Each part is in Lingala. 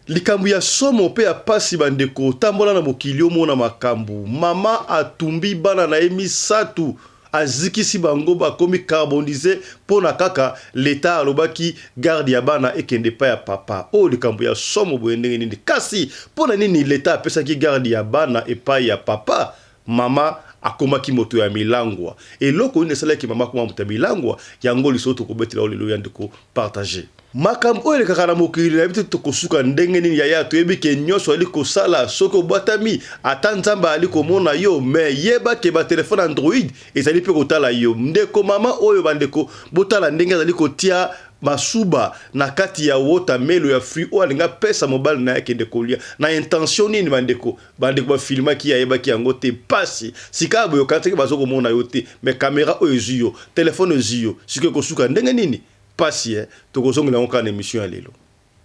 likambu ya somo pe ya pasi bandeko tambola na mokili omona makambu mama atumbi bana na emisatu azikisi bango bakomi carboniser pona kaka leta alobaki garde ya bana ekende pa ya papa o likambu ya somo boyendenge nini kasi pona nini leta apesaki garde ya bana epai ya papa mama akomaki moto ya milangwa eloko nini esalaki mama akoma moto ya milangwa yango liso tokobetela olelo ya ndeko partager makambo oyo elekaka na mokili na yebi te tokosuka ndenge nini yaya toyebi ke nyonso ali kosala soki obwatami ata nzambe ali komona yo me yeba ke batelefone android ezali mpe kotala yo ndeko mama oyo bandeko botala ndenge azali kotia masuba na kati ya watermelon ya fruit oyo alinga pesa mobali na yake kolia na intention nini bandeko bafilmaki yayebaki yango te pasi sika boyo kataki bazokomona yo te me kamera oyo ezwi yo telefone ezwi yo sikoyo kosuka ndenge nini pasi tokozongela yango kaka na émission ya lelo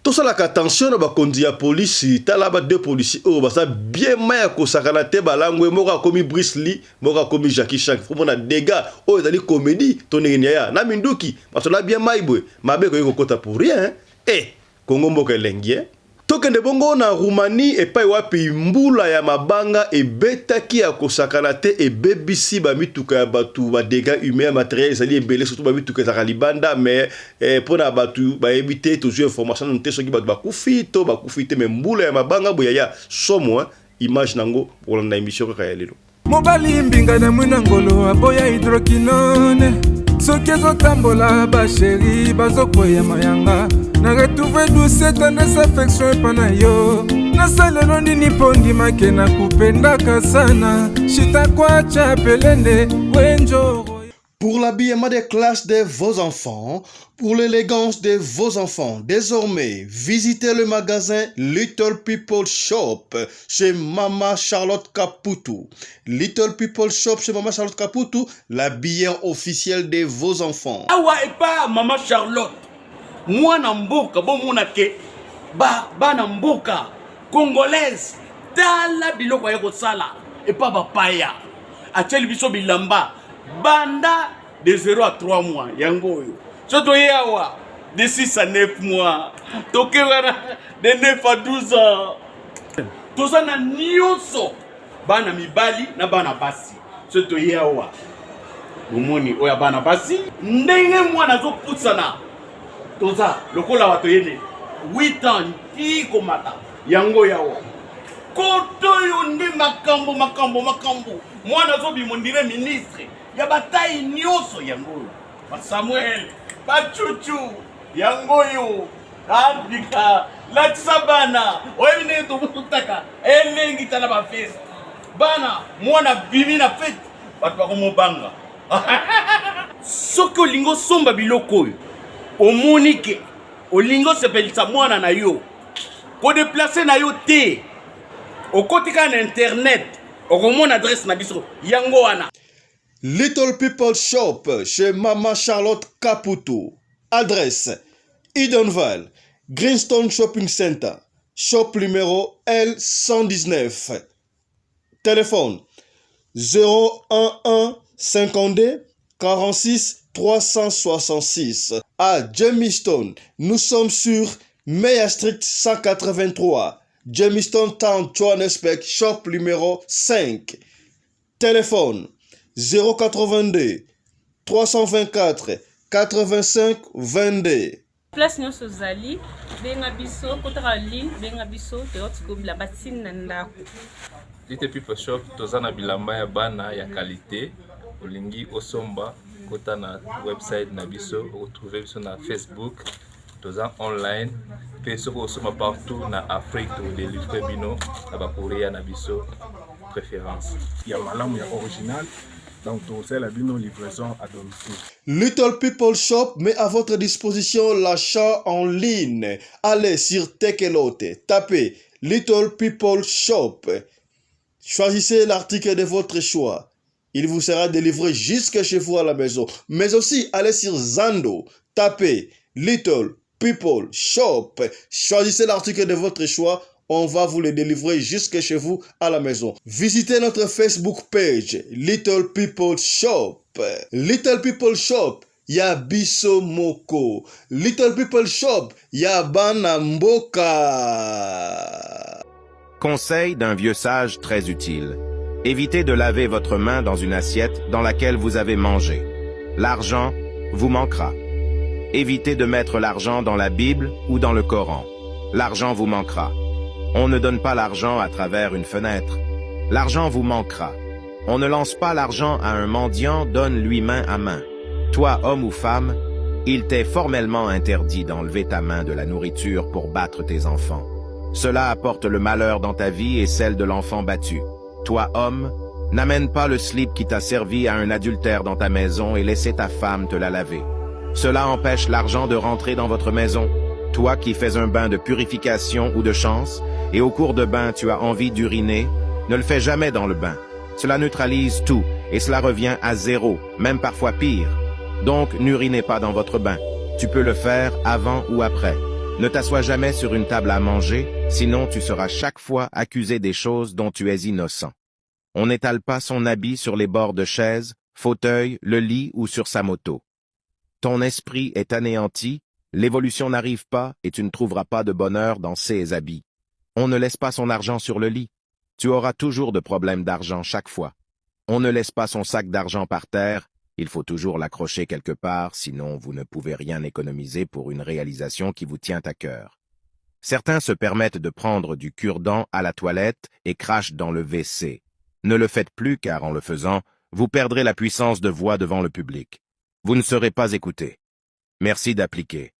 tosalaka attention na bakonzi ya polisi tala ba deux policiers oyo baza bien maya kosakana te balangwe moko akomi Bruce Lee moko akomi Jackie Chan fomona dégâts oyo ezali comédie tonengeni ya na minduki basola bien maibwe mabe koyiko kota pour rien Kongo mboka elengi tokende bongo na Roumanie epai wapi mbula ya mabanga ebetaki ya kosakana te ebebisi bamituka ya batu ba dégâts humains matériel ezali ebele surtout bamituka ezaka libanda mais pona batu bayebi te tozwi information nte soki batu bakufi te me mbula ya mabanga boya ya somo image nango kolanda émission kaka ya lelo mobali mbinga na mwina ngolo aboya hydroquinone soki ezotambola basheri bazokoya mayanga na retrouve douce tendresse affection epana yo nasalelo nini mpo ndimake na kupendaka sana shitakwacha pelende wenjoro. Pour l'habillement des classes de vos enfants, pour l'élégance de vos enfants, désormais, visitez le magasin Little People Shop chez Mama Charlotte Caputo. Little People Shop chez Mama Charlotte Caputo, l'habillement officiel de vos enfants. Awa et pas Mama Charlotte. Moi namboka bon monake ba namboka congolaise tala biloko ya kosala et pas bapaya. Acheli biso bilamba banda de 0 à 3 mois yango yo. Soto yawa de 6 à 9 mois. Toke wana de 9 à 12 ans. Tozana nyonso bana mibali na bana basi. Soto yawa. Bomoni oya bana basi ndenge mwana zo putsana. Toza lokola wato yene 8 ans ti komata yango yawa. Koto yo ndi makambo mwana zo bimondire ministre ya bataille nyonso yango ba Samuel ba Chuchu yango yo abika la tsabana oyine to mutaka elengi tala ba fest bana mwana bimi na fete batu ba komobanga soko lingo somba biloko yo omonike olingo sepelisa mwana na yo ko déplacer na yo te okotika na internet okomona adresse na biso yango wana. Little People Shop chez Mama Charlotte Caputo. Adresse Edenval, Greenstone Shopping Center, shop numéro L119. Téléphone 011 52 46 366. À Jamestown, nous sommes sur Meya Street 183. Jamestown Town, Johannesburg, shop numéro 5. Téléphone 082 324 85 22. Place nyonso zali benga biso kotaka ligne benga biso teotikobila batine na ndako. Little People Shop tozana bilamba ya bana ya qualité olingi osomba kota na website na biso retrouver biso na Facebook toza online pe soko osoma partout na Afrique to délivrer bino na ba courrier na biso préférence ya malamu ya original. Donc, c'est la livraison à domicile. Little People Shop met à votre disposition l'achat en ligne. Allez sur Tekelote, tapez Little People Shop. Choisissez l'article de votre choix. Il vous sera délivré jusque chez vous à la maison. Mais aussi, allez sur Zando, tapez Little People Shop. Choisissez l'article de votre choix. On va vous le délivrer jusque chez vous à la maison. Visitez notre Facebook page, Little People Shop. Little People Shop, ya biso moko. Little People Shop ya bana mboka. Conseil d'un vieux sage très utile. Évitez de laver votre main dans une assiette dans laquelle vous avez mangé. L'argent vous manquera. Évitez de mettre l'argent dans la Bible ou dans le Coran. L'argent vous manquera. On ne donne pas l'argent à travers une fenêtre. L'argent vous manquera. On ne lance pas l'argent à un mendiant, donne-lui main à main. Toi, homme ou femme, il t'est formellement interdit d'enlever ta main de la nourriture pour battre tes enfants. Cela apporte le malheur dans ta vie et celle de l'enfant battu. Toi, homme, n'amène pas le slip qui t'a servi à un adultère dans ta maison et laissez ta femme te la laver. Cela empêche l'argent de rentrer dans votre maison. Toi qui fais un bain de purification ou de chance, et au cours de bain tu as envie d'uriner, ne le fais jamais dans le bain. Cela neutralise tout, et cela revient à zéro, même parfois pire. Donc n'urinez pas dans votre bain. Tu peux le faire avant ou après. Ne t'assois jamais sur une table à manger, sinon tu seras chaque fois accusé des choses dont tu es innocent. On n'étale pas son habit sur les bords de chaises, fauteuils, le lit ou sur sa moto. Ton esprit est anéanti, l'évolution n'arrive pas et tu ne trouveras pas de bonheur dans ces habits. On ne laisse pas son argent sur le lit. Tu auras toujours de problèmes d'argent chaque fois. On ne laisse pas son sac d'argent par terre. Il faut toujours l'accrocher quelque part, sinon vous ne pouvez rien économiser pour une réalisation qui vous tient à cœur. Certains se permettent de prendre du cure-dent à la toilette et crachent dans le WC. Ne le faites plus car en le faisant, vous perdrez la puissance de voix devant le public. Vous ne serez pas écouté. Merci d'appliquer.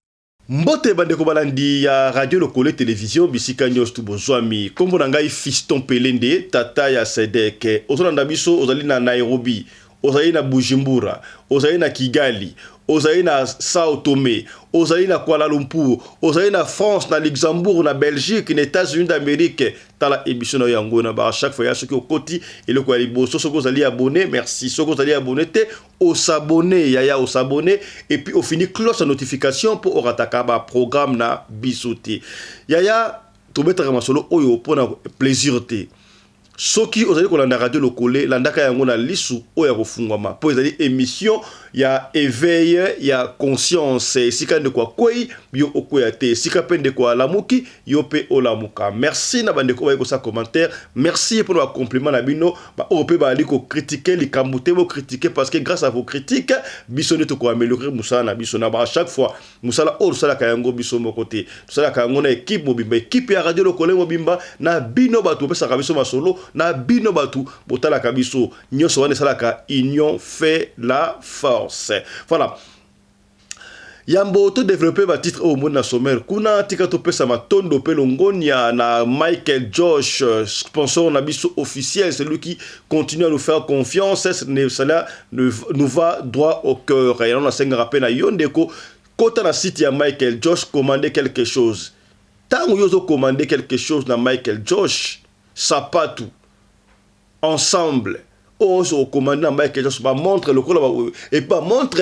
Mbote bandeko balandi ya radio lokole télévision bisika nyos tu bozwami kombo na ngai Fiston Pelende tata ya Sedeke ozolanda biso ozali na Nairobi ozali na Bujumbura ozali na Kigali ozali na Sao Tome ozali na Kuala Lumpur ozali na France na Luxembourg na Belgique na États-Unis d'Amérique tala émission na yango na ba chaque fois ya soki okoti eloko ya liboso soko ozali abonné merci soko ozali abonné te au s'abonner yaya au s'abonner et puis au fini cloche de notification pour orataka ba programme na bisoté yaya to mettre masolo oyo pona plaisir te soki ozali kolanda radio lokole landaka yango na lisu oya kofungwama po ezali émission ya éveil ya conscience sika ndeko kwei bio okoya te sika pende kwa lamuki yo pe olamuka merci na bandeko ba ko sa commentaire merci pour le compliment na bino ba ope ba liko critiquer likambo te bo critiquer parce que grâce à vos critiques biso ne to ko améliorer musala na biso na ba chaque fois musala o sala ka yango biso mo côté sala ka yango na équipe mobimba équipe ya radio lokole mobimba na bino bato pesa ka biso masolo na bino batu botala kabiso nyonso wane salaka union fait la force. Voilà. Yambo to développer ba titre au monde na sommaire kuna tika to pesa matondo pe longonia na Michael Josh sponsor na biso officiel, celui qui continue à nous faire confiance, cela nous va droit au cœur. Et on a 5 rappels na yondeko kota na site ya Michael Josh commander quelque chose. Tango yozo commander quelque chose na Michael Josh sapatu ensemble au commandant Michael Josh montre le col et pas montre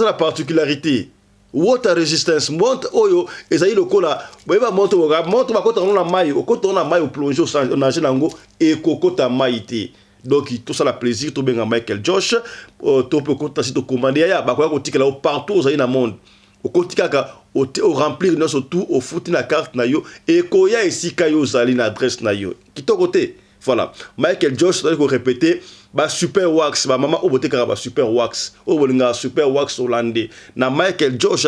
la particularité water resistance montre oyo ezali le col ba montre ba kota na mai au kota na mai au plonger au nager nango et kokota maité donc tout ça la plaisir to benga Michael Josh to peut kota si to commander ya ba ko tikela partout ezali na monde au kotikaka au remplir nos tout au foot na carte na yo et koya esika yo zali na adresse na yo kitoko te. Voilà, Michael Josh, c'est qu'on répétait, bah super wax, bah maman, au bout de super wax, au bout de super wax hollandais. Na Michael Josh,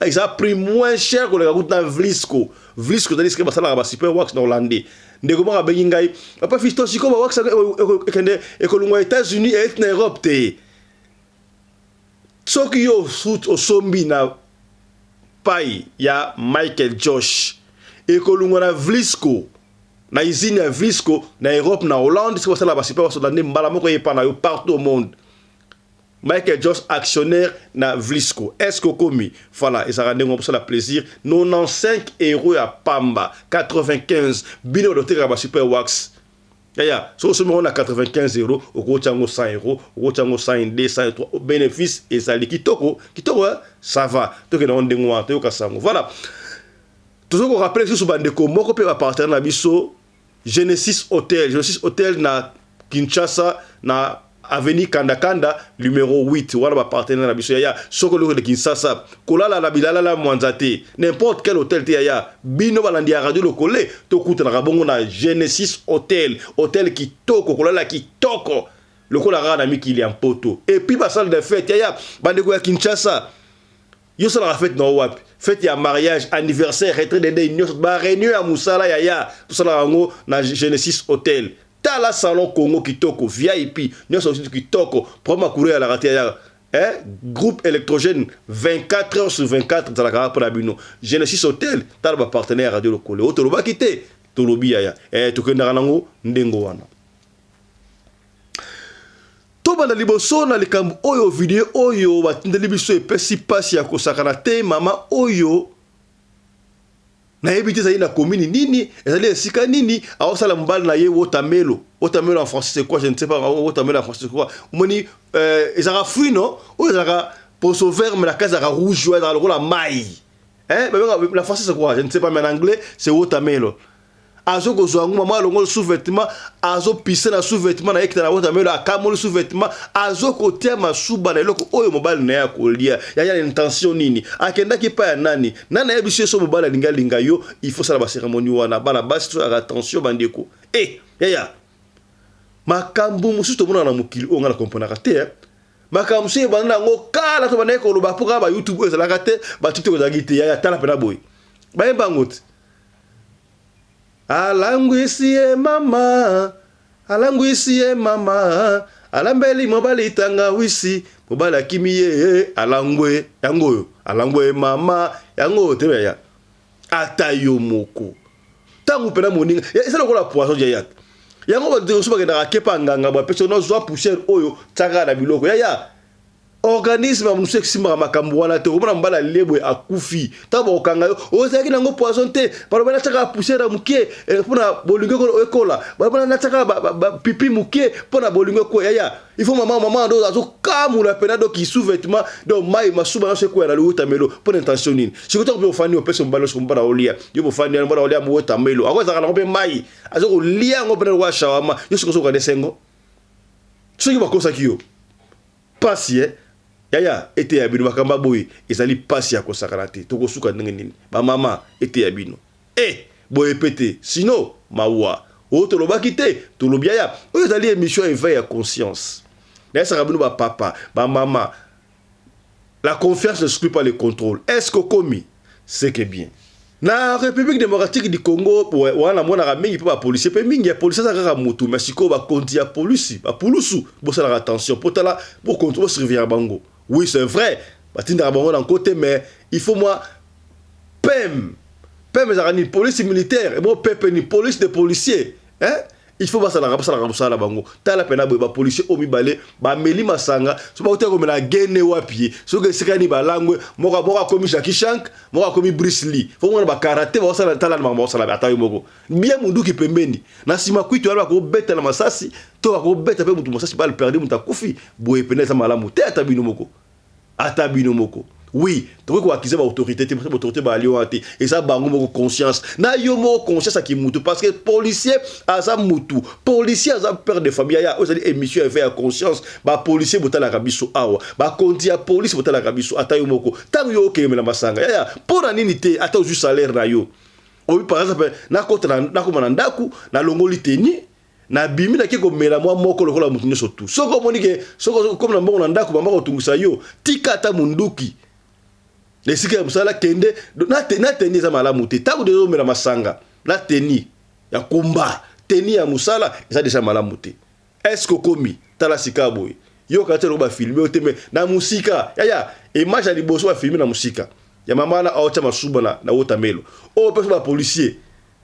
il a pris moins cher que le gars dans Vlisco. Vlisco, c'est-à-dire que ça là, super wax hollandais. Ndé comment a bengai, papa Fiston, si comme wax, et que l'on aux États-Unis et en Europe, te. Ce qui yo sous au sombi na paille, ya Michael Josh, et que l'on a Vlisco. Na usine ya Vlisco na Europe na Hollande c'est ça là bas super so ndé mbala moko yepa na yo partout au monde. Michael Josh actionnaire na Vlisco est-ce que komi voilà et ça rend pour ça la plaisir 95 € à Pamba 95 bino de terre bas super wax ya so on a 95 € au kochango 100 €, au kochango 100 103 bénéfice et ça kitoko ça va to que on ndengwa to kasango voilà toujours qu'on rappelle que ce bandeko moko pe va partir na biso Genesis Hotel na Kinshasa na avenue Kanda numéro 8 wana ba partenaire na biso ya soko le de Kinshasa kolala la bilala la mwanzate n'importe quel hôtel te ya bino balandi ya radio lokole to kuta na bongo na Genesis hôtel kitoko kolala kitoko lokola rana mikili en poto et puis ba salle de fête ya bandeko ya Kinshasa yo sala la fête no wapi fête ya mariage anniversaire retraite de nyos ba réunion ya musala ya to sala ngo na Genesis hôtel Tala salon Congo kitoko VIP nous sommes aussi kitoko prends courir à la raté groupe électrogène 24 heures sur 24 dans la carrière pour la bino Genesis Hotel tala ba partenaire radio lokole auto loba kité to lobi ya to kenda nango ndengo wana to bana liboso na likambo oyo video oyo batindeli biso epesi pasi ya kosakana te mama oyo na ebité ça na commune nini ezali esika nini awosala mbala na ye wotamelo en français c'est quoi je ne sais pas wotamelo en français c'est quoi moni ezara fruit non ou ezara poso vert mais la case ezara rouge ou ezara la maille la français c'est quoi je ne sais pas mais en anglais c'est wotamelo azo kozwa nguma mama longo sous-vêtement azo pisser na sous-vêtement na ekita na wotamelo akamolo sous-vêtement azo kotia masuba na eloko oyo mobali na ya kolia ya intention nini akenda ki pa ya nani nana yebiso so mobali linga yo il faut ça la cérémonie wana bana basi to attention bandeko ya makambu musu to mona na mukili o ngala comprendre te makambu se bana ngo kala to bana ko lo ba pour ba YouTube ezala kate ba TikTok za gite ya tala pena boy ba yemba ngote Alangwisiye mama alambeli mobali tanga wisi mobali akimiye alangwe mama yango tebe ya atayo moko tangu pena moninga esa lokola poisson ya yango ba de so ba na kepa nganga ba peso no zo poussière oyo tsaka na biloko ya organisme amusu eksimaka makambo wana te omona mbala lebwe akufi taba okanga yo ozaki nango poisson te baloba nataka poussière mukie pona bolingo ko ekola baloba nataka pipi mukie pona bolingo ko ya il faut maman ndo azo kamula penado ki sous-vêtement do mai masuba na seko ya luta melo pona intention nini sikoto ko fani o peso mbalo so mbala olia yo bo fani mbala olia mo wota melo akoza kana ko mai azo ko lia ngo pena wa shawama yo sikoso ka desengo soki bakosa kiyo pasi yaya ete ya bino bakamba boy ezali pasi ya kosakana te toko suka ndenge nini ba mama ete ya bino boy pété sinon mawa auto lobaki te to lobia ya oyo ezali émission éveil ya conscience na ça bino ba papa ba mama la confiance n'exclut pas le contrôle est-ce que commis c'est que bien na République démocratique du Congo wana mona ka mingi pa policier pe mingi ya policier ça ka mutu mais siko ba konti ya police ba pulusu bo sala attention potala bo contrôle surveiller bango. Oui, c'est vrai. Dans côté, mais il faut moi PEM ni police militaire et bon PEP ni police de policiers. Il faut pas ça la bango. T'as la peine à policier au mibale, ba meli masanga, so ba comme la gene wapi, so que c'est ni ba langue, mora comme Jackie Chan, mora comme Bruce Lee. Faut moi ba karaté, ba ça la mama ça la atayo moko. Bien mundu ki pembeni. Na sima kwitu ala ko beta na masasi, to ko beta pe mutu masasi ba le perdre muta kufi, boye peneza malamu te atabino moko. Atabino moko. Oui, tu vois quoi qu'ils ont autorité, autorité ba lioti et ça bango moko conscience. Na yo mo conscience à qui mutu parce que policier a ça mutu. Policier a ça père de famille ya, ozali émission fait à conscience, ba policier botala kabiso awa. Ba konti ya police botala kabiso atayo moko. Tango yo ke mela masanga. Ya pour nini te ata ju salaire na yo. Obi par exemple na kota na ko manandaku na longoli teni na bimi na kiko mela mwa moko lokola mutu nyoso tu. Soko monike soko comme na mbongo na ndaku ba mako tungusa yo. Tikata munduki. Les sikya musala kende na teni za malamu te tabu de mera masanga la teni ya komba teni ya musala eza déjà malamu te est-ce que komi tala sikaboy yo ka telo ba filmer oteme na musika ya image ali boso ba filmer na musika ya mama na aocha masuba na wotamelo o peso ba policier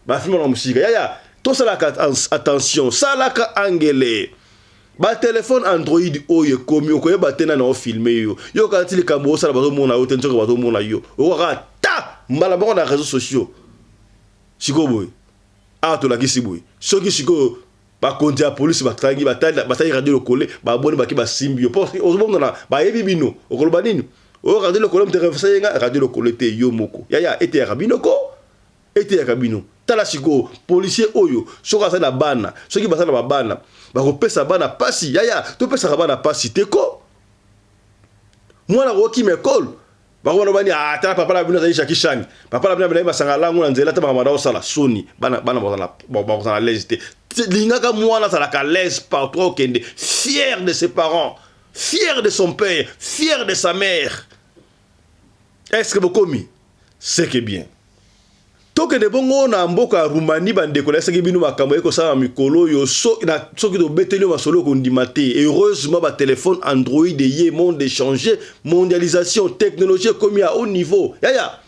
ba filmer na musika ya to sala attention sala ka angele ba téléphone Android oyo komi okoye batena na filmer yo ka tili kambo sala bazo mona yo tenzo bazo mona yo o ka ta mbala bongo na réseaux sociaux siko boy to la kisi boy soki siko ba konti ya police ba trangi batali radio lokole ba boni ba ki ba simbio parce que ozobonga na ba yebi bino okoloba nini o radio lokole mte referencer nga radio lokole te yo moko ya ete ya kabino ko ete ya kabino tala siko policier oyo soka sa na bana soki basala ba bana ba kopesa bana pasi yaya to pesa bana pasi teko mwana roki mekol ba ko bani ata papa la bino za shakishangi papa la bino ba sangala ngona nzela ta ba mara sala soni bana ba l'aise lingaka mwana sala ka l'aise partout kende fier de ses parents, fier de son père, fier de sa mère. Est-ce que vous commis? C'est que bien. Toke de bongo na mboka Roumanie bandeko la seki binu makambo eko sa mikolo yo so na soki do beteli masolo ko ndimate. Heureusement ba téléphone Android ye monde échangé, mondialisation, technologie comme à haut niveau. Ya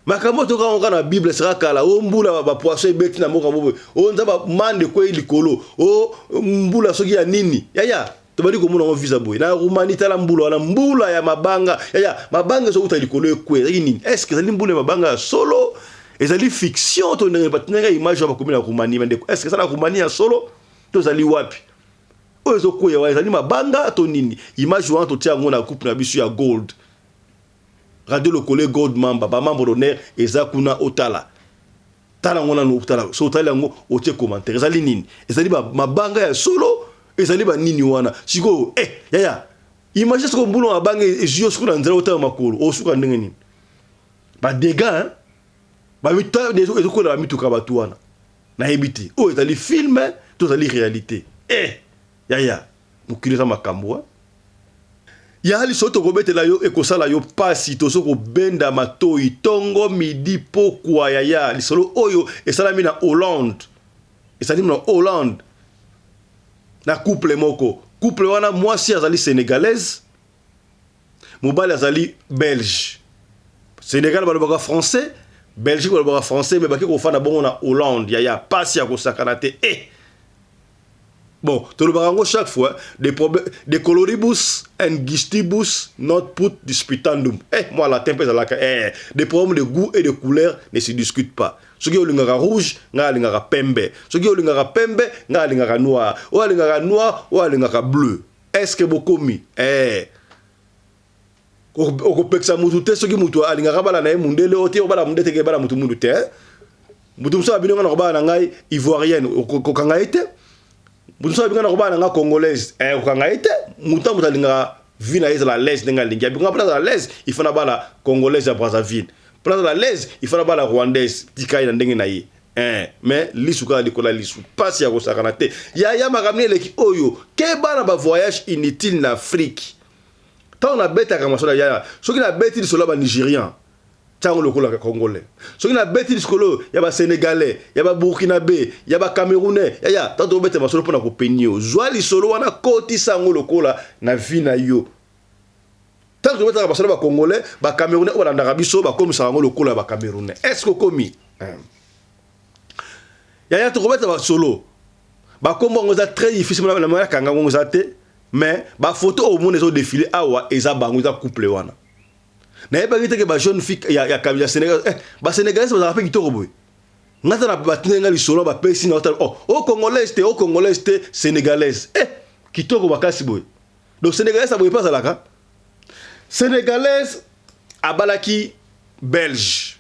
makambo toka onga na Bible sera kala o mbula ba poisson beti na mboka bobo. O nzaba mande ko likolo. O mbula soki ya nini? Ya tobali ko mona visa boy na Roumanie tala mbula ya mabanga. Ya mabanga so uta likolo ekwe. Nini? Est-ce que zali mbula mabanga solo? Ezali fiction to ndenga image ba komina Roumanie bandeko. Est-ce que ça la Roumanie ya solo to zali wapi? Ozo ko ya ezali mabanga to nini? Image wa to tia ngona coupe na bisu ya gold. Radio le collègue gold membre ba membre d'honneur eza kuna otala. Tala ngona no otala. So tala ngo otie commentaire. Ezali nini? Ezali mabanga ya solo, ezali ba nini wana. Siko yaya. Image ce ko mbulo mabanga ezio siko na nzela otala makolo. Osuka ndenge nini? Ba dégâts hein? Ba mita dezo ezoko la mituka batu wana na ebiti o ezali film to ezali réalité yaya mukilisa makambo ya hali soto kobetela yo ekosala yo pasi to soko benda matoi tongo midi pokwa yaya lisolo oyo esalami na Hollande na couple moko wana mwasi azali sénégalaise mobali azali belge Sénégal balobaka français Belgique balobaka français mais baki ko fana bongo na Hollande yaya pasi ya kosakana te bon tolobaka ngo chaque fois des problèmes de coloribus and gistibus not put disputandum moi la tempête la des problèmes de goût et de couleur ne se discutent pas ce qui olingaka rouge nga lingaka pembe ce qui olingaka pembe nga lingaka noir o lingaka noir o lingaka bleu est-ce que bokomi okopekisa mutu te soki mutu alingaka bala na ye mundele ote obala munde teke bala mutu mundu te mutu mso abino ngana kobala na ngai ivoirienne kokanga ete mutu mso abino ngana kobala na ngai congolaise kokanga ete mutu mutu alingaka vi na ezala l'aise ndenga lingi abinga place la l'aise il faut na bala congolaise ya Brazzaville place la l'aise il faut na bala rwandaise tikai na ndenge na ye mais lisuka likola lisu pasi ya kosakana te ya makamni eleki oyo ke bana ba voyage inutile na Afrique. Tant on a bête à Kamasola Yaya, ceux qui ont bêté le ba Nigérian, tant le cola congolais. Ceux qui ont bêté le solo, il y a Sénégalais, il y a Burkinabé, il y a Camerounais, yaya, tant on bête à Masolo pour na kopenio. Joa li solo wana koti sango le cola na vina yo. Tant on bête à Masolo ba congolais, ba Camerounais ou na Arabiso ba comme sango le cola ba Camerounais. Est-ce que komi? Yaya to bête à solo. Ba kombo ngoza très difficile na mala kanga ngoza te. Mais ba photo au monde ont défilé awa eza bango za couple wana na yeba ngite ke ba jeune fille ya Kabila Sénégal ba sénégalais ba rappel kitoko boy ngata na ba tinga li solo ba pesi na congolaise te sénégalaise kitoko bakasi boy donc sénégalaise ça boy pas alaka sénégalaise abalaki belge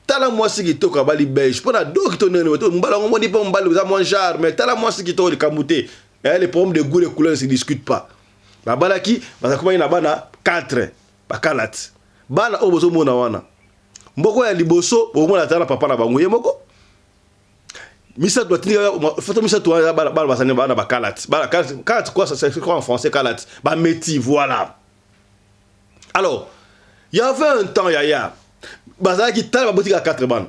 tala mwasi kitoko abali belge pona do kitone mbala ngomoni pa mbala za mon genre mais tala mwasi kitoko de kamute. Les problèmes de goût et de couleur ne se discutent pas. La balaki, parce que na bana 4, ba kalat. Bana obozo mona wana. Mboko ya liboso, omo na tala papa na bango yemoko. Misa doit tinga, photo misa to bana basane bana ba kalat. Bana kalat quoi ça c'est quoi en français kalat? Ba meti voilà. Alors, il y avait un temps yaya. Bazaki tala ba botika 4 bana.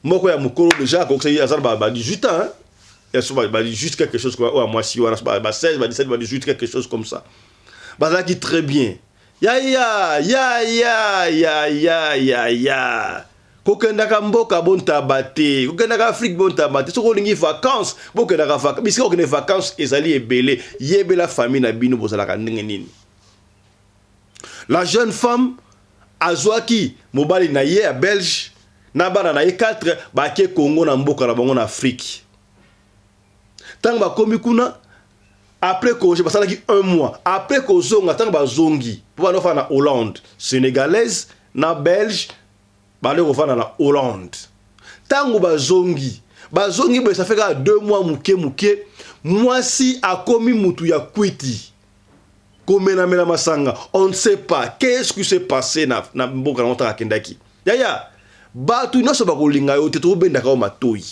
Mboko ya mukolo déjà ko c'est azar ba 18 ans hein. Il y a juste quelque chose comme moi si on a 16, 17, 18 quelque chose comme ça. Bah qui très bien. Ya. Kokendaka mboka bon tabate, kokendaka Afrique bon tabate. Soko lingi vacances, bokendaka vacances. Bisko okene vacances ezali ebele, yebe la famille na bino bozalaka ndenge nini. La jeune femme azwaki mobali na ye à Belge, na bana na ye 4 ba ke Congo na mboka na bango na Afrique. Tant que komi kuna après que j'ai passé 1 mois après que zonga tant que zongi pour aller faire na Hollande sénégalaise na belge ba aller faire na Hollande tango bazongi ça fait 2 mois muke moi si a commis mutu ya kwiti komena mena masanga on ne sait pas qu'est-ce qui s'est passé na mboka na motaka kendaki yaya batu nyonso bakolinga yo te tobendaka o matoi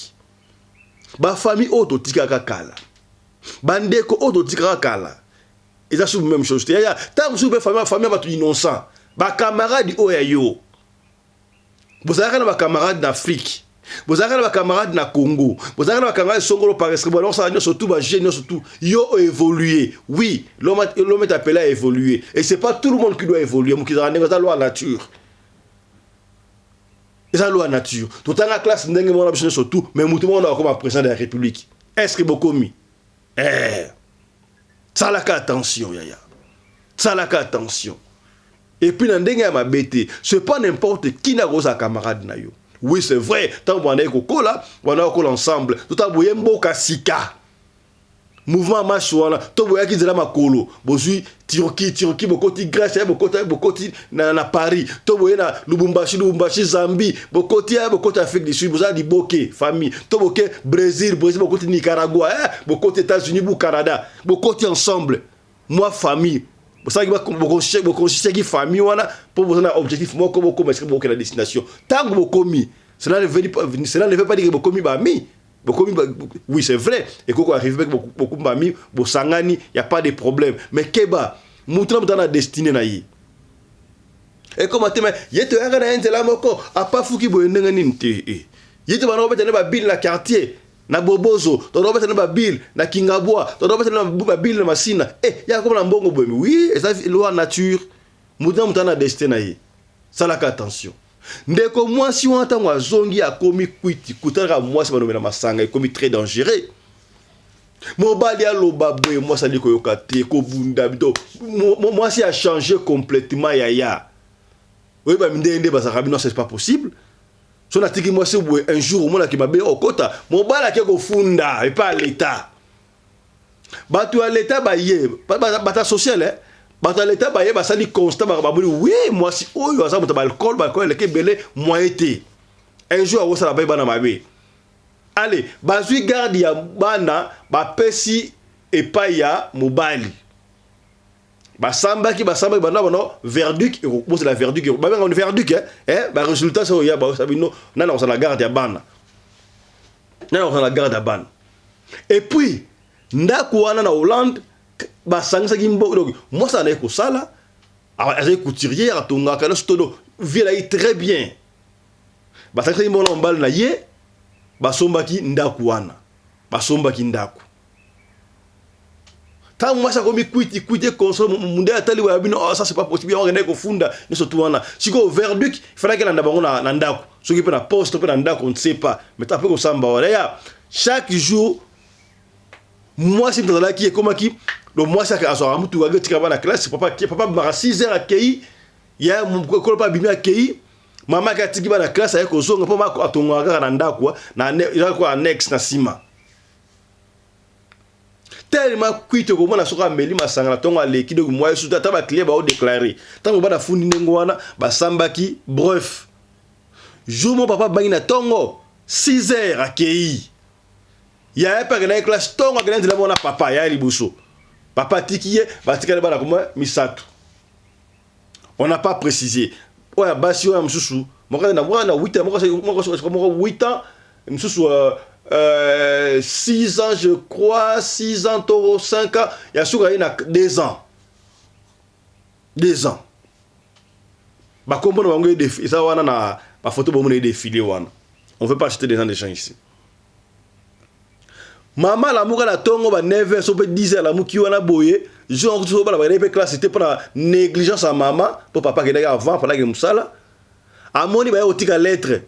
ba famille oto tikaka kala bandeko oto tikaka kala eza sous même chose yaya tango sous famille batu innocent ba camarade oya yo bozalaka na ba camarade d'Afrique bozalaka na ba camarade na Congo bozalaka na ba camarade songolo par exemple alors ça surtout ba jeune surtout yo évoluer oui l'homme est appelé à évoluer et c'est pas tout le monde qui doit évoluer mo ki za ndenge loi nature eza loi nature tout en classe ndenge mo na biso surtout mais mutu mo na comme président de la République est-ce que bokomi ça la attention yaya ça la attention et puis dans ndenge ya mabete c'est pas n'importe qui na rosa camarade na yo. Oui, c'est vrai. Tant qu'on est kokola, on a kola ensemble. Tout à boye mboka sika. Mouvement machouana. Tout boye qui zela makolo. Bozui Turquie, bokoti Grèce, bokoti na Paris. Tout boye na Lubumbashi, Zambie, bokoti Afrique du Sud, bozali boke famille. Tout boke Brésil, bokoti Nicaragua, bokoti États-Unis, bokoti Canada. Bokoti ensemble. Moi famille. Vous savez famille pour vous un objectif moi comme la destination tant que vous commis cela ne veut pas dire que vous commis bami oui c'est vrai et quand vous arrivez avec beaucoup bami vous sangani il y a pas de problème mais keba mutra dans la destinée na yi et comment te mais yete anga na enzela moko apa fuki boyenga ninte yete bana obetana ba bill la quartier na bobozo todo betana ba bill na kingabwa todo betana ba bill na masina ya comme na mbongo bomi oui et ça loi nature mutana destin na yi ça la attention ndeko moi si on entend wa zongi a komi kwiti kutara moi c'est banomela masanga et komi très dangereux mobali ya loba boy moi ça dit ko yokate ko bunda bito moi si a changé complètement ya oui ba ndende ba ça non c'est pas possible. So na tiki moi c'est un jour au moins qui m'a bé au kota mon bala qui go funda et pas l'état batu à l'état ba yé bata social batu à l'état ba yé ba sali constat ba oui moi si oyo ça ba alcool ba ko le ke belé moi été un jour au ça ba na mabe allez bazui garde ya bana ba pesi et pas ya mobali basambaki bana bono verdict et c'est la verdict ba on verdict ba résultat ça ya ba sabino nana on la garde ya bana nana on la garde ya bana et puis ndako wana na Hollande basangisa kimbo donc moi ça na ko sala avec couturier atonga kana stodo vila très bien basangisa kimbo na mbal na ye basombaki ndako wana basombaki ndako. Tant moi ça comme quitté consomme monde atali wa bino ça c'est pas possible on rené ko funda ne surtout wana siko verdict il fallait que na bango na ndako ce qui peut na poste peut na ndako on ne sait pas mais tu peux ko samba wala ya chaque jour moi c'est dans là qui est comme qui le moi ça ka so amutu wa tika ba na classe papa mara 6h accueilli ya ko pas bimi accueilli mama ka tiki ba na classe ay ko zonga po ma ko atonga ka na ndako na ila ko annexe na sima tellement kuite ko mona soka meli masanga na tonga leki de moi sous tata ba client ba o déclarer tango ba na fundi nengo wana ba sambaki bref jour mon papa bangi na tongo 6h accueilli ya pas que na classe tongo que na mona papa ya libuso papa tikiye ba tikale ba na kuma misato on n'a pas précisé oya basi oya msusu moka na 8 ans msusu 6 ans je crois 6 ans toro 5 ans il y a souvent 2 ans 2 ans ba comprendre bango défi ça wana na ba photo ba mon défilé wana on veut pas acheter des gens de gens ici maman la muka la tongo ba 9h so peut 10h la muki wana boye je on so ba la ba classe c'était pour négligence à maman pour papa qui d'ailleurs avant pendant que musala amoni ba otika lettre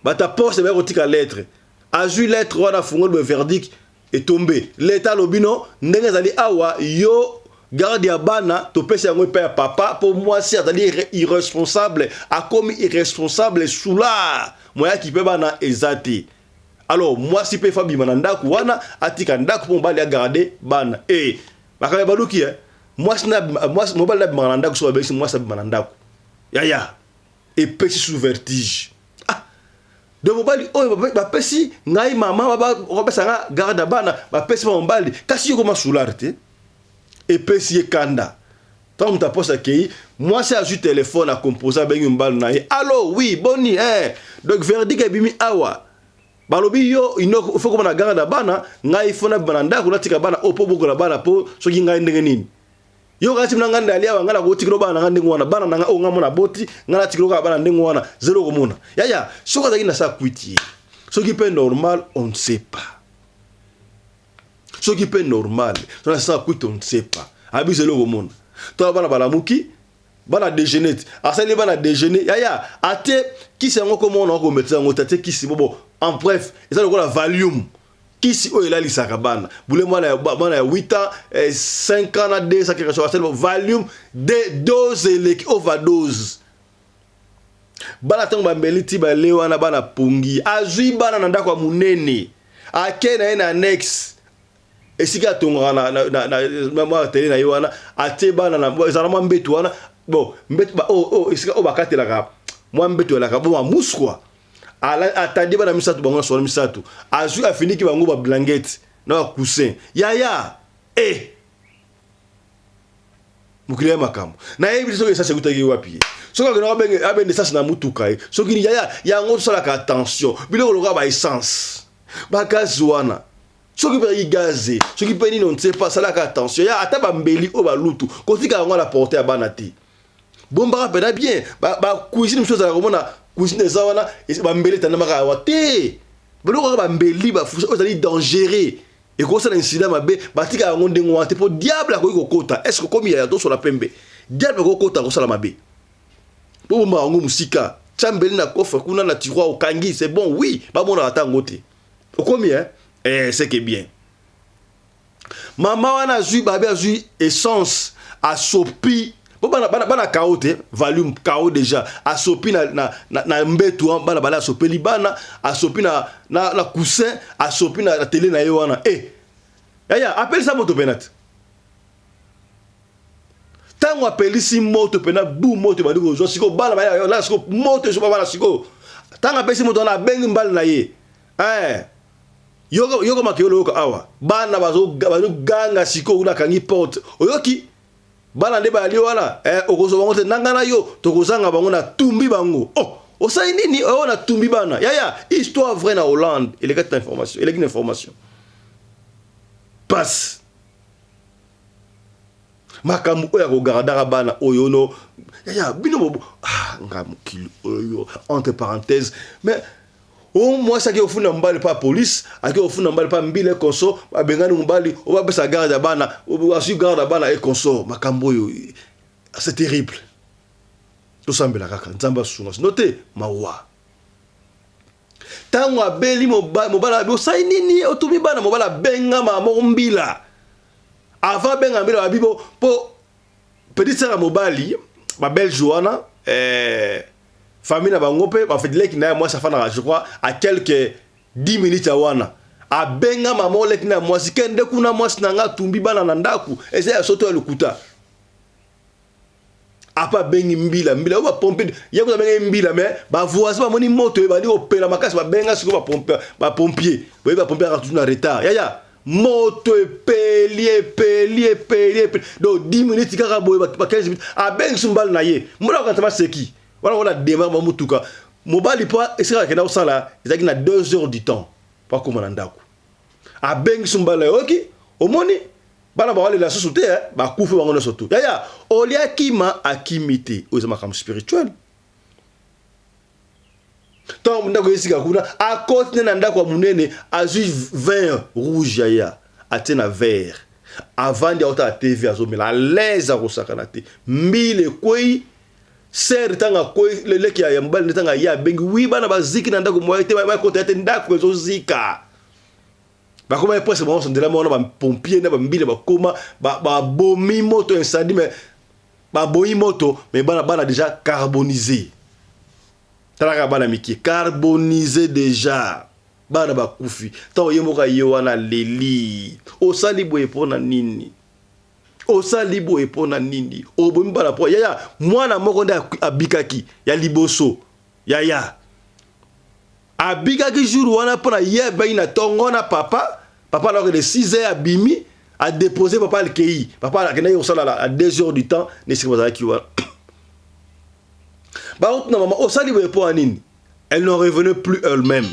bata poste ba otika lettre azu lettre wana fungo le verdict est tombé l'état lobino ndenge zali awa yo garde ya bana to pesa yango pa papa pour moi c'est à dire irresponsable a comme irresponsable soula moya ki pe bana ezati alors moi si pe fabi mananda ku wana atika ndako pour bali a garder bana bakaba baluki moi mobile mananda ku so ba moi ça mananda ku ya et petit sous vertige de mobali oyo bapesi ngai mama bapesa nga garde bana bapesi ba mobali kasi yoko masula te epesi ye kanda tant muta posa kei moi c'est ajouté téléphone à composer bengi mbali na ye allo oui boni donc verdict ebimi awa balobi yo il faut que na garde bana ngai fona bana ndako natika bana opo bokola bana po soki ngai ndenge nini yo kati mnanga ndali awa ngala ko tikiro bana nga ndenge wana bana nanga o ngamona boti ngala tikiro ka bana ndenge wana zero komona yaya soko zaki na sa kwiti soki pe normal on ne sait pas soki pe normal on na sa kwiti on ne sait pas abi zero komona to bana balamuki bana déjeuner asali bana déjeuner yaya ate kisi yango komona ko metsa ngo tate kisi bobo en bref ça le la volume kisi o ela lisaka bana bule mwana ya 8 ans 5 ans na 2 ça quelque chose volume de dose eleki overdose bana tango bambeliti bale wana bana pungi azui bana na ndako munene ake na ena annexe esika tonga na mwa tele na yo wana ate bana na zalama mbetu wana bon mbetu ba esika o bakatela ka mwa mbetu la ka bon muskwa ala atandi bana misatu bango so misatu azu afiniki bango ba blanket na coussin yaya mukile makamo na yebi so esa sekutaki wapi soka ngena benge abende sasa na mutuka soki ni yaya yango so la ka attention biloko loka ba essence ba gazwana soki pe gaze soki pe ni on sait pas ça la ka attention ya ata ba mbeli o ba lutu kotika ngo la porter abana ti bomba rapeda bien ba cuisine chose la komona cuisine za wana ba mbeli tana maka wa te biloko ba mbeli ba fusa ozali dangereux et ko ça incident mabe batika ngo ndengo wa te po diable ko kokota est-ce que comme il y a to sur la pembe diable ko kokota ko sala mabe bo ma ngo musika chambeli na kofa kuna na tiroir au kangi c'est bon oui ba bona atango te o combien c'est que bien mama wana zui babe zui essence a sopi bo bana kaote volume kao déjà a sopi na mbetu bana bala sopeli bana a sopi na coussin a sopi na télé na yo wana yaya appelle ça moto penat tango appelle si moto penat bu moto ba diko zo siko bana ba la siko moto so bana siko tango appelle si moto na bengi mbal na ye yoko makelo yoko awa bana bazo ganga siko una kangi porte oyoki bana nde bali wana okozo bango te nangana yo tokozanga bango na tumbi bango osai nini na tumbi bana yaya histoire vraie na Hollande il y a information il y a une information passe makambu oya ko garada bana oyono yaya bino bobo ngamukili oyo entre parenthèses mais au moins ça qui au fond mbali pas police aki au fond mbali pas mbile konso babengani mbali on va besa garde bana on va suivre garde bana et konso makambo yo c'est terrible to sambela kaka nzamba sunga noté mawa tango abeli mobala bo sai nini otumi bana mobala benga mama mbila avant benga mbila babibo po petit sera mobali ba belle joana famille na bango pe ba fait leki na moi ça fana je crois à quelques 10 minutes awana a benga mama leki na moi sikende kuna moi sinanga tumbi bana na ndaku ese ya soto lukuta apa bengi mbila ba pomper yako na benga mbila mais ba voisin ba moni moto ba di opela makasi ba benga siko ba pompier ba pompier a tout na retard yaya moto pelier donc 10 minutes kaka boy ba 15 minutes a bengi sumbal na ye mona ko tama seki voilà démarre mamutuka mobali pa esika kena osala ezaki na 2 heures du temps pa komona ndako a bengi sumbala oki omoni bana ba wale la société ba kufu bango na soto yaya olia kima akimite ozama comme spirituel tant ndako esika kuna a côté na ndako munene azu vin rouge yaya atena vert avant de ota TV azomela l'aise a kosaka na te mbile koi ser tanga ko leki ya mbali tanga ya bengi wi bana baziki na ndako moite ba ko tete ndako ezo zika ba koma presque bon son de la mona ba pompier na ba mbile ba koma ba bomi moto incendie mais ba boyi moto mais bana déjà carbonisé talaka bana miki carbonisé déjà bana ba kufi tawo yemoka yewana leli osali boye pona nini osali boye pona nini obomi bana po yaya mwana moko nda abikaki ya liboso yaya abikaki jour wana pona yeba ina tongo na papa alors que de 6 heures abimi a déposé papa le kei papa a kena yosala à 2 heures du temps ne sika bazaki wana ba na maman osali boye po anini elle n'en revenait plus elle-même.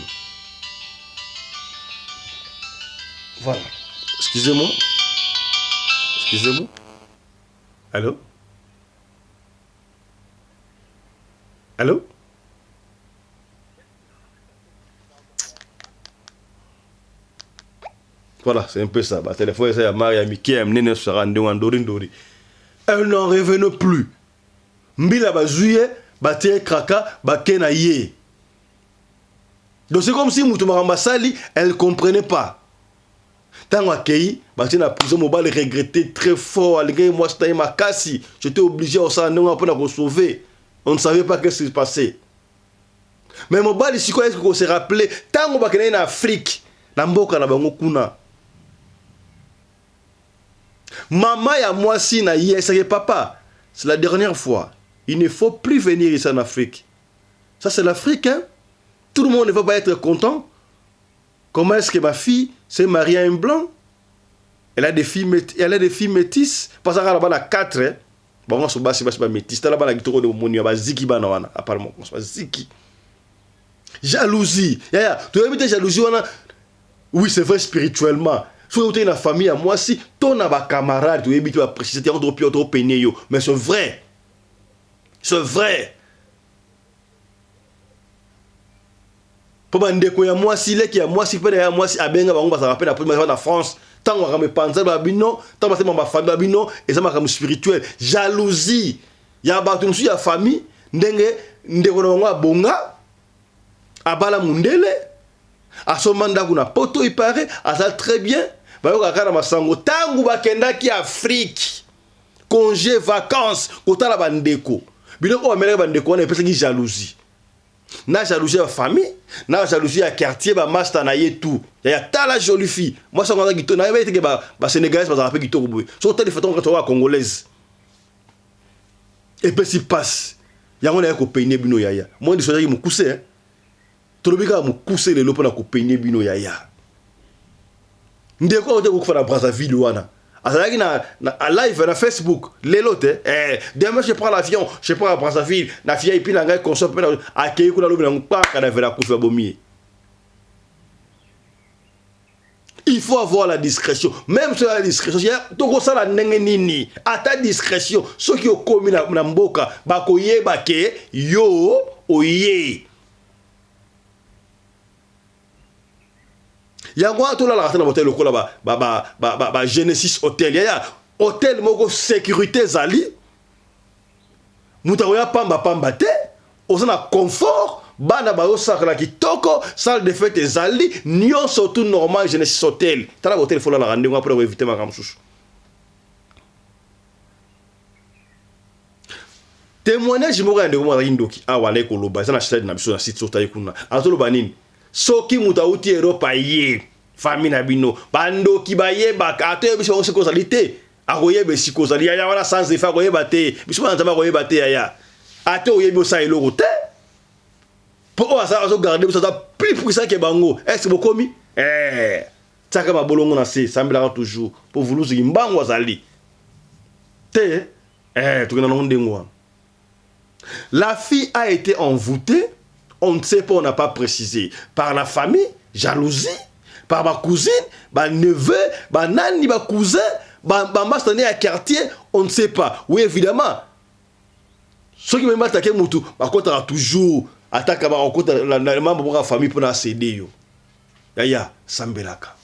Voilà. Excusez-moi. Allô? Voilà, c'est un peu ça. Bah, téléphone, c'est Maria Mickey, Mnene Sarande, Ndori. Elle n'en revenait plus. Mbila bazuye, batie kraka, bakena ye. Donc c'est comme si Moutouma Rambasali, elle ne comprenait pas. Tant accueilli, batie na prison, mobile regrettait très fort. Moi, c'était ma cassi. J'étais obligé au sein de sauver. On ne savait pas ce qui se passait. Mais mobile, si quoi est-ce qu'on s'est rappelé, tant qu'on va en Afrique, na mboka na bango kuna. Maman et moi si na yé, c'est papa. C'est la dernière fois. Il ne faut plus venir ici en Afrique. Ça c'est l'Afrique, hein. Tout le monde ne va pas être content. Comment est-ce que ma fille s'est mariée à un blanc? Elle a des filles métisses. Parce qu'elle a 4, hein. Bon, on se bat, c'est pas métis. Là, bas la guitare de mon yaba ziki banawana. Apparemment, on se bat ziki. Jalousie. Tu as évité jalousie, oui, c'est vrai spirituellement. Si tu as une famille à moi, si tu as un camarade, tu as évité à préciser, tu as un peigné. Mais c'est vrai. C'est vrai. Pour que moi, si les qui a moi, si peut être moi, si à Benga, on va se rappeler après la France. Tant qu'on me pense, babino, tant que ma famille, babino, et ça m'a comme spirituel. Jalousie. Il y a battu une famille, ndenge, ndeko bonga, abala mundele, à ce mandat qu'on a poto, il paraît, à ça très bien. Bayoka kana masango, tangu bakenda ki Afrique, congé, vacances, kota la bandeko. Bino ko amena bandeko, on a appelé ça jalousie. Na jalousie à famille, na jalousie à quartier, ba master na yé tout. Il y a ta la jolie fille. Moi ça ngana gito na yé te ba sénégalaise ba rappel gito boy. So tele photo ngata congolaise. Et puis si passe. Ya ngona ya ko peine bino yaya. Moi ndi soja ki mukuse hein. Tolobika mukuse le lopo na ko peine bino yaya. Ndeko ote ko fa na Brazzaville wana. Azalaki na live na Facebook lelote demain je prends l'avion je prends à Brazzaville na fille puis na ngai console pe na accueillir kuna lobi na mpaka na vela kufa bomi. Il faut avoir la discrétion, même sur la discrétion toko sala ndenge nini ata discrétion soki okomi na mboka bakoyeba ke yo oye. Yango atola la na hotel lokola ba Genesis Hotel ya hôtel moko sécurité zali muta ya pamba te osana confort bana ba osakala kitoko salle de fête zali nyon surtout normal Genesis Hotel tala hotel fola la randingo pour éviter ma kamsusu témoignage moko ya ndeko mwa indoki awa na ekoloba sana stade na biso na site sota ikuna azolo banini soki muta uti Europa ye famille na bino bandoki baye bakato biso on se causalité akoyebe si causalité ya wana sans effet akoyeba te biso na nzamba akoyeba te ya ate oyebi osa eloko te po asa azo garder biso ça plus puissant que bango est-ce bokomi tsaka mabolongo na se sambela toujours pour vouloir mbango azali te tukena na ndengwa. La fille a été envoûtée. On ne sait pas, on n'a pas précisé. Par la famille, jalousie. Par ma cousine, ma neveu, ma nani, ma cousin, ma master à quartier, on ne sait pas. Oui, évidemment. Ceux qui m'ont attaqué, par contre, toujours attaqué la membre de la famille pour la céder. Yaya, Sambelaka.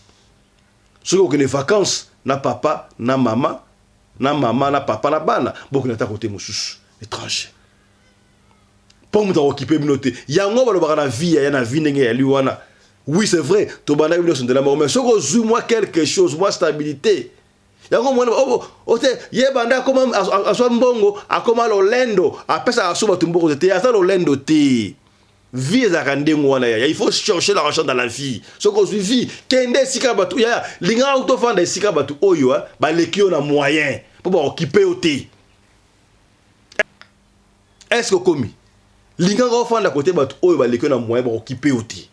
Ceux qui ont les vacances, na papa, na maman, na papa, na bana. Beaucoup n'attaquent côté moussous, étranger. Pour nous occuper de noter. Yango ba na vie ya na vie ndenge ya liwana. Oui, c'est vrai. To bana bino sont de la mort mais soko zu moi quelque chose, moi stabilité. Yango mwana ote ye banda comme aso mbongo akoma lolendo apesa aso batumboko te asa lolendo te. Vie za kandengo wana ya. Il faut chercher l'argent dans la vie. Soko zu vie kende sika batu ya linga auto fanda sika batu oyo ba lekio na moyen pour ba occuper ote. Est-ce que komi linga go fanda côté batu oyo ba lekio na moyen ba occuper ote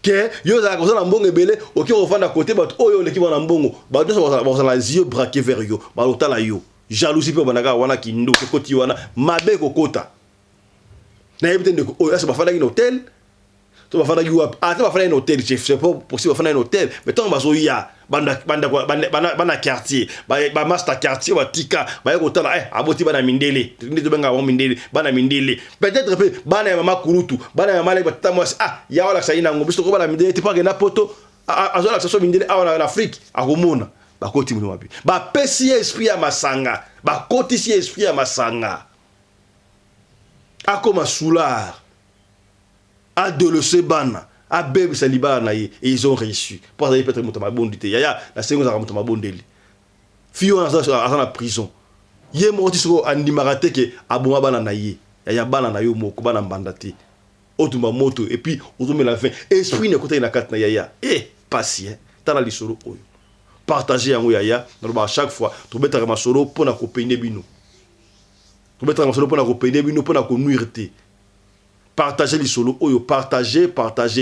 que yo za koza na mbongo ebele oki ofanda côté bato oyo leki bana mbongo bato so la yeux braqués vers yo ba lotala yo jalousie pe banaka wana kindo ke koti wana mabe kokota na yebite ndeko oyo asa bafanda ki hôtel to bafanda ki wap ata bafanda ki hôtel c'est pas possible bafanda ki hôtel mais tant bazo ya bana quartier ba master quartier ba tika ba yekotala aboti bana mindele ndito benga wa mindele bana mindele peut-être pe bana ya mama kurutu bana ya mala batata mwasi ya wala saina ngo biso ko bana mindele te pa na poto azola so mindele awa na Afrique akomona bakoti mu wapi ba pesi esprit ya masanga bakoti si esprit ya masanga akoma soulard adolescent bana a bébé saliba na et ils ont réussi pour aller peut-être monter ma bondité yaya la seconde ça monter ma bondeli fio dans la prison yé moti so animarate ke aboma bana na ye yaya bana na yo moko bana mbandati otuma moto et puis ozome la fin esprit ne côté na kat na yaya patient tala lisoro oyo partager yango yaya na chaque fois to betaka masolo pona ko peine bino to betaka masolo pona ko peine bino pona ko nuirte partager les solos oyo partager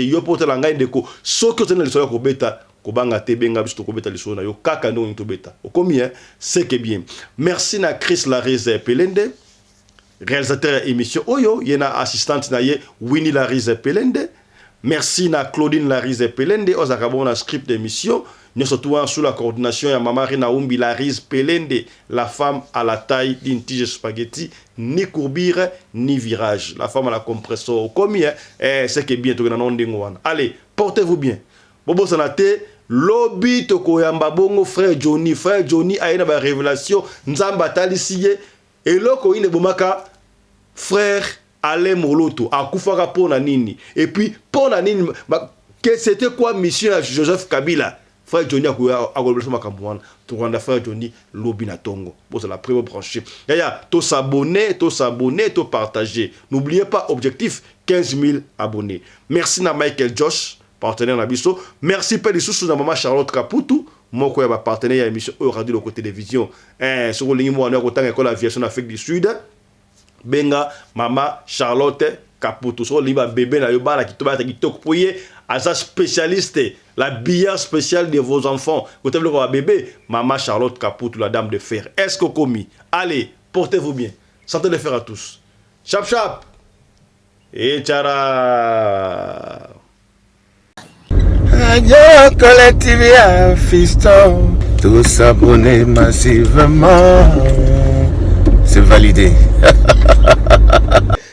yo porte la ngai ndeko soki otena les solos ko beta ko banga te benga biso ko beta les solos na yo kaka ndo to beta okomi c'est que bien merci na Chris Larize Pelende réalisateur émission oyo yena assistante na ye Winnie Larize Pelende merci na Claudine Larize Pelende ozaka bona script d'émission nous surtout sous la coordination ya Mama Rina Umbi Larize Pelende, la femme à la taille d'une tige spaghetti, ni courbure ni virage. La femme à la compressor. Combien c'est que bien tout allez, portez-vous bien. Bobo sanate lobby toko yamba bongo frère Johnny a une révélation nzamba talisiye et loko ine bomaka frère Alain Moloto akufaka pona nini et puis pona nini que c'était quoi mission à Joseph Kabila. Frère Johnny a collaboré makambo wana to randa frère Johnny lobi na tongo bon c'est la première branchée yaya to s'abonner to partager n'oubliez pas objectif 15 000 abonnés merci na Michael Josh partenaire na biso merci pe lisusu na Mama Charlotte Kaputu moko ya ba partenaire ya émission radio le côté télévision sur ligne mo na ko tanga ko l'aviation Afrique du Sud benga Mama Charlotte Kaputu so liba bébé na yo bana kitoba ta kitoko poye asa spécialiste la billard spéciale de vos enfants vous avez le bébé Mama Charlotte Kaputu la dame de fer est-ce que commis allez portez-vous bien santé de fer à tous chap chap et tchara Radio Collective Fiston tous s'abonner massivement c'est validé.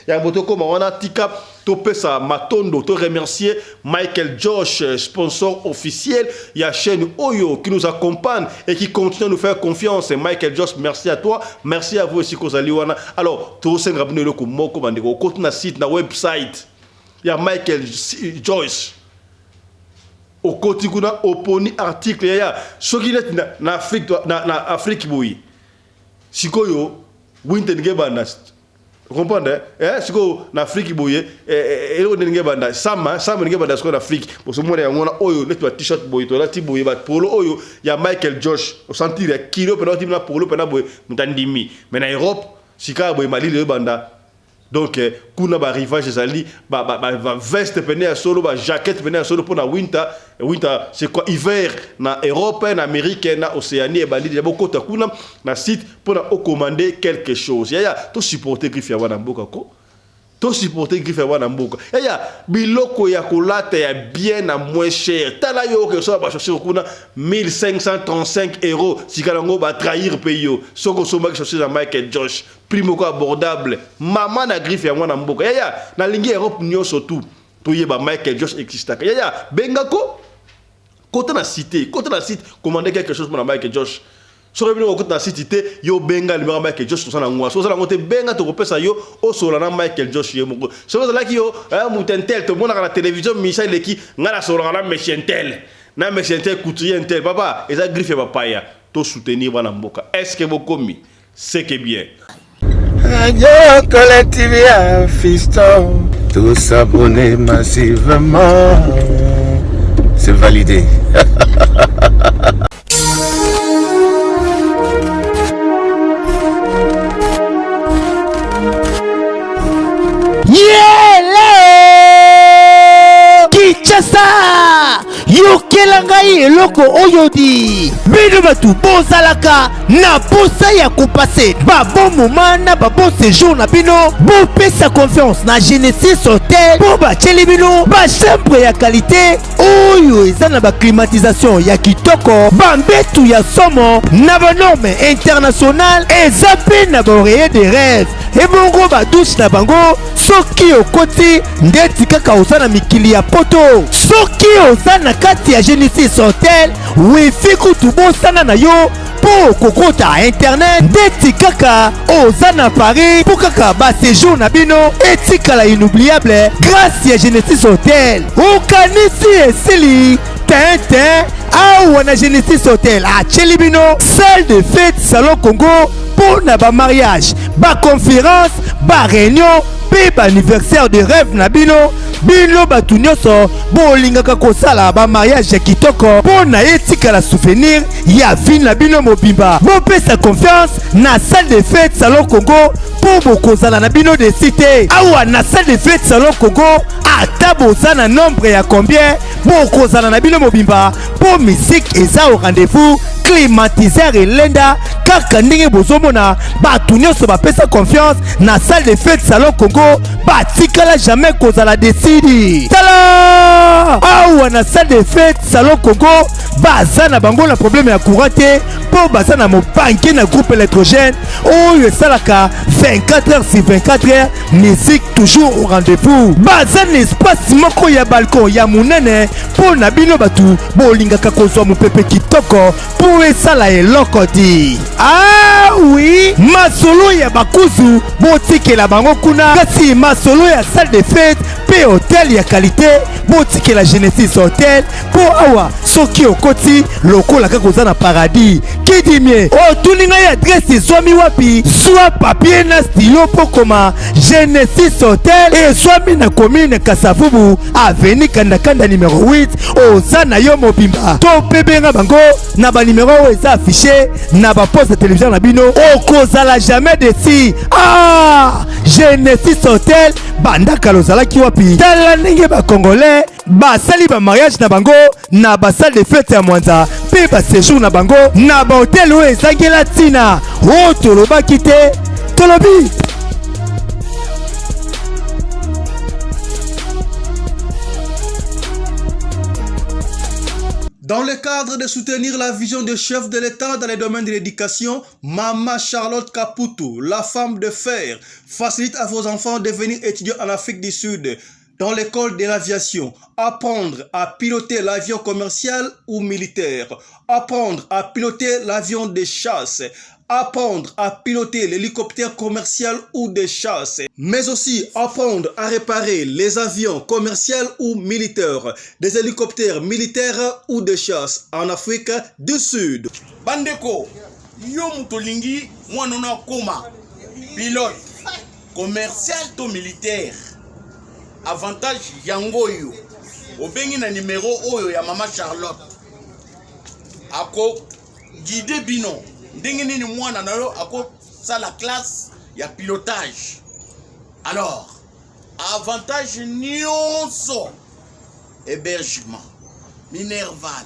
Ya botoko mawana tika topesa matondo to remercier Michael Josh sponsor officiel ya chaîne Oyo qui nous accompagne et qui continue à nous faire confiance. Michael Josh, merci à toi, merci à vous aussi Kozaliwana. Alors to senga abonner le ko moko bandeko ko na site na website ya Michael Josh au côté kuna oponi article ya soki na Afrique na Afrique boyi sikoyo winter ngebana comprendre siko na Afrique boye elo ngebanda sama ngebanda siko na Afrique pour ce moment ya ngona oyo net t-shirt boye to la ti boye ba polo oyo ya Michael Josh au sentir kilo pena ti na polo pena boye mutandimi mais na Europe sika boye malile banda donc kuna ba rivage ezali ba veste pena solo ba jaquette pena solo pour na winter c'est quoi hiver na Europe na Amérique na Océanie et bandi beaucoup ta kuna na site pour na commander quelque chose yaya to supporter griffe ya wana mboka ko to supporter griffe ya wana mboka yaya biloko ya kolata ya bien na moins cher tala yo que so ba chercher kuna 1535 € sikalango ba trahir payo soko somba que chercher na Michael Josh primo ko abordable mama na griffe ya wana mboka yaya na lingi Europe nyoso tout to yeba Michael Josh existaka yaya bengako côté na site commander quelque chose pour Michael Josh so rebino côté na site yo benga libera Michael Josh so na ngwa so la ngote benga to kopesa yo o so na Michael Josh ye moko so la ki yo mutentel to mona na télévision Michel leki ngala so na Mechentel na Mechentel couturier intel papa eza griffe papa ya to soutenir bana mboka est-ce que bokomi c'est que bien Radio Collective Fiston tous s'abonner massivement c'est validé. Kinshasa yokela ngai eloko oyo di bino batu bozalaka na posa ya kopase babo moma na babo séjour na bino bopesa confiance na Genesis Hotel po batieli bino bachambre ya qualité oyo eza na baclimatisation ya kitoko bambetu ya somo na banorme international eza mpe na baoreiller de rêve ebongo badouche na bango soki okoti ndeti kaka oza na mikili ya poto soki oza na kati ya Genesis Hotel wifi kutu bosana na yo po kokota internet ndeti kaka oza na Paris po kaka baséjour na bino etikala inoubliable grâce ya Genesis Hotel okanisi esili tintin awa na Genesis Hotel atieli bino salle de fête salon Congo pour na ba mariage ba conférence ba réunion pe ba anniversaire de rêve na bino batu nyonso bolingaka kosala ba mariage ya kitoko po na etikala souvenir ya vie na bino mobimba bopesa confiance na salle de fête salon Congo po bokozala na bino de cité awa na salle de fête salon Congo ata boza na nombre ya combien bokozala na bino mobimba po musique eza au rendez-vous climatiseur elenda kaka ndenge bozomona batu nyonso bapesa confiance na salle de fête salon Congo batikala jamais kozala desidi tala awa na salle de fête salon Congo baza na bango na problème ya courant te po baza na mopanke na groupe électrogène oyo esalaka 24 heures sur 24 heures musique toujours au rendez-vous baza na espace moko ya balcon ya munene po na bino batu bolingaka kozwa mopepe kitoko po esala eloko ti ah oui masolo ya bakuzu botikela bango kuna kasi masolo ya salle de fête pe hotel ya qualité botikela Genesis Hotel po awa soki okoti lokola kaka oza na paradis kidimie otuninga ya adresse ezwami wapi zwa papier na stylo po koma Genesis Hotel ezwami na commune Kasavubu avenue Kandakanda numéro 8 oza na yo mobimba to pebenga bango na ba numéro oyo eza affiché na ba poste de télévision na bino okozala jamais desi ah Genesis Hotel bandaka lozalaki wapi tala ndenge ba congolais basali ba mariage na bango na ba salle de fête ya Mwanza pe ba séjour na bango na ba hotel oyo ezangela tina o tolobaki te tolobi. Dans le cadre de soutenir la vision du chef de l'État dans les domaines de l'éducation, Maman Charlotte Caputo, la femme de fer, facilite à vos enfants de venir étudier en Afrique du Sud dans l'école de l'aviation, apprendre à piloter l'avion commercial ou militaire, apprendre à piloter l'avion de chasse, apprendre à piloter l'hélicoptère commercial ou de chasse, mais aussi apprendre à réparer les avions commerciaux ou militaires, des hélicoptères militaires ou de chasse en Afrique du Sud. Bandeko, yo mutolingi mwanona koma pilote commercial to militaire. Avantage yango yo. Obengi na numéro oyo ya Maman Charlotte. Ako guide bino. Ndenge nini mwana na yo ako sa la classe ya pilotage. Alors, avantage nyonso hébergement minerval.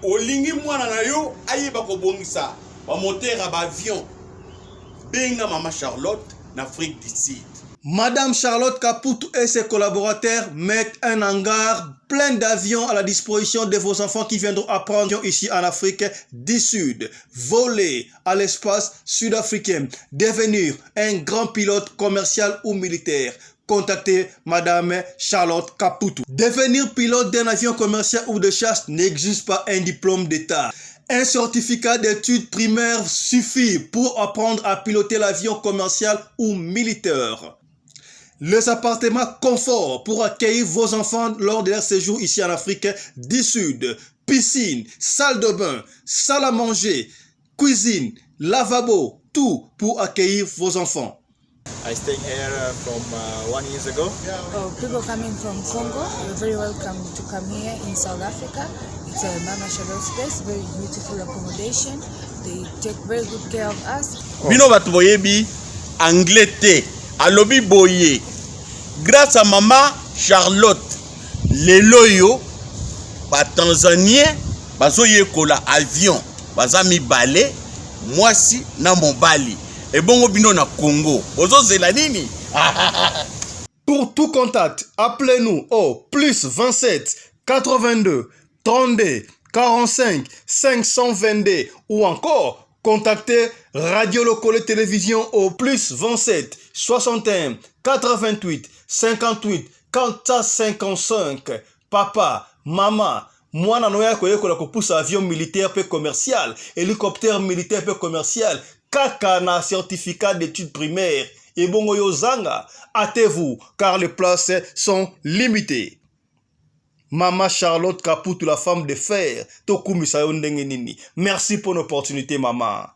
Olingi mwana na yo ayeba ko bongisa ba moteur ba avion. Benga Maman Charlotte na Afrique du Sud. Madame Charlotte Caputo et ses collaborateurs mettent un hangar plein d'avions à la disposition de vos enfants qui viendront apprendre ici en Afrique du Sud. Voler à l'espace sud-africain, devenir un grand pilote commercial ou militaire. Contactez Madame Charlotte Caputo. Devenir pilote d'un avion commercial ou de chasse n'exige pas un diplôme d'État. Un certificat d'études primaires suffit pour apprendre à piloter l'avion commercial ou militaire. Les appartements confort pour accueillir vos enfants lors de leur séjour ici en Afrique du Sud. Piscine, salle de bain, salle à manger, cuisine, lavabo, tout pour accueillir vos enfants. I stayed here from 1 year ago. Oh, people coming from Congo, you're very welcome to come here in South Africa. It's a Mama Charlotte space, very beautiful accommodation. They take very good care of us. Bino batu boyebi anglais te, alobi boye. Grâce à Maman Charlotte, lelo yo ba Tanzanien bazoyekola avion baza mibale mwasi na mobali ebongo bino na Congo bozozela nini? Pour tout contact, appelez-nous au plus 27 82 32 45 522 ou encore contactez Radio Lokole Télévision au plus 27 61 88 58 455. Papa, maman, mwana noya koyekola kopusa avion militaire pe commercial, hélicoptère militaire pe commercial, kaka na certificat d'études primaires. Et bongo yozanga, hâtez-vous car les places sont limitées. Mama Charlotte Kaputu, la femme de fer, Tokumi Sayondenge Nini. Merci pour l'opportunité, maman.